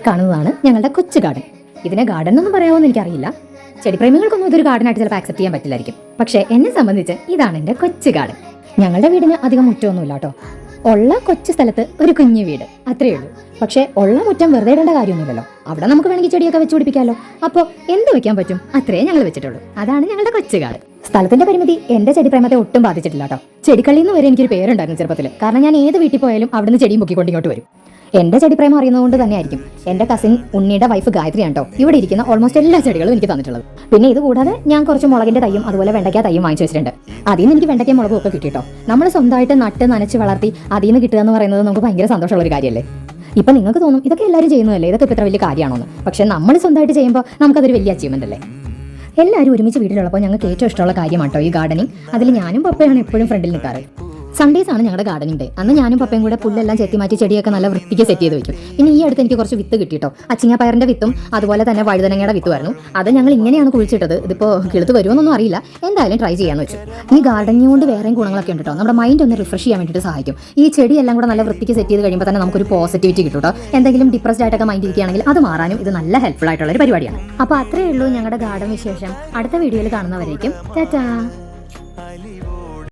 കാണുന്നതാണ് ഞങ്ങളുടെ കൊച്ചു ഗാർഡൻ. ഇതിനെ ഗാർഡൻ എന്നൊന്നും പറയാമോന്ന് എനിക്കറിയില്ല. ചെടിപ്രേമികൾക്കൊന്നും ഇതൊരു ഗാർഡനായിട്ട് ചിലപ്പോൾ ആക്സെപ്റ്റ് ചെയ്യാൻ പറ്റില്ലായിരിക്കും. പക്ഷേ എന്നെ സംബന്ധിച്ച് ഇതാണ് എൻ്റെ കൊച്ചു ഗാർഡൻ. ഞങ്ങളുടെ വീടിന് അധികം മുറ്റമൊന്നുമില്ല കേട്ടോ. ഉള്ള കൊച്ചു സ്ഥലത്ത് ഒരു കുഞ്ഞു വീട്, അത്രയേ ഉള്ളൂ. പക്ഷേ ഉള്ള മുറ്റം വെറുതെ ഇടേണ്ട കാര്യമൊന്നുമില്ലല്ലോ. അവിടെ നമുക്ക് വേണമെങ്കിൽ ചെടിയൊക്കെ വെച്ച് പിടിപ്പിക്കാമല്ലോ. അപ്പോൾ എന്ത് വെക്കാൻ പറ്റും അത്രേ ഞങ്ങൾ വെച്ചിട്ടുള്ളൂ. അതാണ് ഞങ്ങളുടെ കൊച്ചു ഗാർഡൻ. സ്ഥലത്തിന്റെ പരിമിതി എന്റെ ചെടിപ്രേമത്തെ ഒട്ടും ബാധിച്ചിട്ടില്ല കേട്ടോ. ചെടിക്കള്ളിന്ന് വരെ എനിക്കൊരു പേരുണ്ടായിരുന്നു ചെറുപ്പത്തിൽ. കാരണം ഞാൻ ഏത് വീട്ടിൽ പോയാലും അവിടുന്ന് ചെടിയും പൊക്കിക്കൊണ്ട് ഇങ്ങോട്ട് വരും. എന്റെ ചെടിപ്രേമം അറിയുന്നതുകൊണ്ട് തന്നെയായിരിക്കും എന്റെ കസിൻ ഉണ്ണിയുടെ വൈഫ് ഗായത്രിയാണ് കേട്ടോ ഇവിടെ ഇരിക്കുന്ന ഓൾമോസ്റ്റ് എല്ലാ ചെടികളും എനിക്ക് തന്നിട്ടുള്ളത്. പിന്നെ ഇത് കൂടാതെ ഞാൻ കുറച്ച് മുളകിന്റെ തയ്യും അതുപോലെ വെണ്ടയ്ക്ക തയ്യും വാങ്ങിച്ചു വെച്ചിട്ടുണ്ട്. അതിൽ നിന്ന് എനിക്ക് വെണ്ടയ്ക്ക മുളകും ഒക്കെ കിട്ടിട്ടോ. നമ്മൾ സ്വന്തമായിട്ട് നട്ട് നനച്ച് വളർത്തി അതിൽ നിന്ന് കിട്ടുക എന്ന് പറയുന്നത് നമുക്ക് ഭയങ്കര സന്തോഷമുള്ള ഒരു കാര്യമല്ലേ. ഇപ്പം നിങ്ങൾക്ക് തോന്നും ഇതൊക്കെ എല്ലാവരും ചെയ്യുന്നതല്ലേ, ഇതൊക്കെ ഇത്ര വലിയ കാര്യമാണോന്ന്. പക്ഷെ നമ്മൾ സ്വന്തമായിട്ട് ചെയ്യുമ്പോൾ നമുക്കതൊരു വലിയ അച്ചീവ്മെന്റ് അല്ലേ. എല്ലാവരും ഒരുമിച്ച് വീട്ടിലുള്ളപ്പോൾ ഞങ്ങൾക്ക് ഏറ്റവും ഇഷ്ടമുള്ള കാര്യമാണ് കേട്ടോ ഈ ഗാർഡനിങ്. അതിൽ ഞാനും പപ്പയാണ് എപ്പോഴും ഫ്രണ്ടിൽ നിൽക്കാറ്. സൺഡേസ് ആണ് ഞങ്ങളുടെ ഗാർഡനിങ് ഡേ. അന്ന് ഞാനും പപ്പയും കൂടെ പുല്ലെല്ലാം ചെത്തി മാറ്റി ചെടിയൊക്കെ നല്ല വൃത്തിക്ക് സെറ്റ് ചെയ്ത് വെക്കും. പിന്നെ ഈ അടുത്ത് എനിക്ക് കുറച്ച് വിത്ത് കിട്ടിട്ടോ. അച്ചിങ്ങാപ്പയറിന്റെ വിത്തും അതുപോലെ തന്നെ വഴുതനങ്ങയുടെ വിത്തുമായിരുന്നു. അത് ഞങ്ങൾ ഇങ്ങനെയാണ് കുഴിച്ചിട്ടത്. ഇതിപ്പോൾ കിളുത്ത് വരുമെന്നൊന്നും അറിയില്ല, എന്തായാലും ട്രൈ ചെയ്യാന്ന് വെച്ചു. ഈ ഗാർഡനിങ് കൊണ്ട് വേറെയും ഗുണങ്ങളൊക്കെ ഉണ്ട് കേട്ടോ. നമ്മുടെ മൈൻഡ് ഒന്ന് റിഫ്രഷ് ചെയ്യാൻ വേണ്ടിയിട്ട് സഹായിക്കും. ഈ ചെടിയെല്ലാം കൂടെ നല്ല വൃത്തിക്ക് സെറ്റ് ചെയ്ത് കഴിയുമ്പോൾ തന്നെ നമുക്കൊരു പോസിറ്റിവിറ്റി കിട്ടും കേട്ടോ. എന്തെങ്കിലും ഡിപ്രസ്ഡ് ആയിട്ടൊക്കെ മൈൻഡ് ഇരിക്കുകയാണെങ്കിൽ അത് മാറാനും ഇത് നല്ല ഹെൽപ്ഫുൾ ആയിട്ടുള്ള ഒരു പരിപാടിയാണ്. അപ്പോൾ അത്രയേ ഉള്ളൂ ഞങ്ങളുടെ ഗാർഡൻ വിശേഷം. അടുത്ത വീഡിയോയിൽ കാണുന്നവരേക്കും ടാറ്റാ.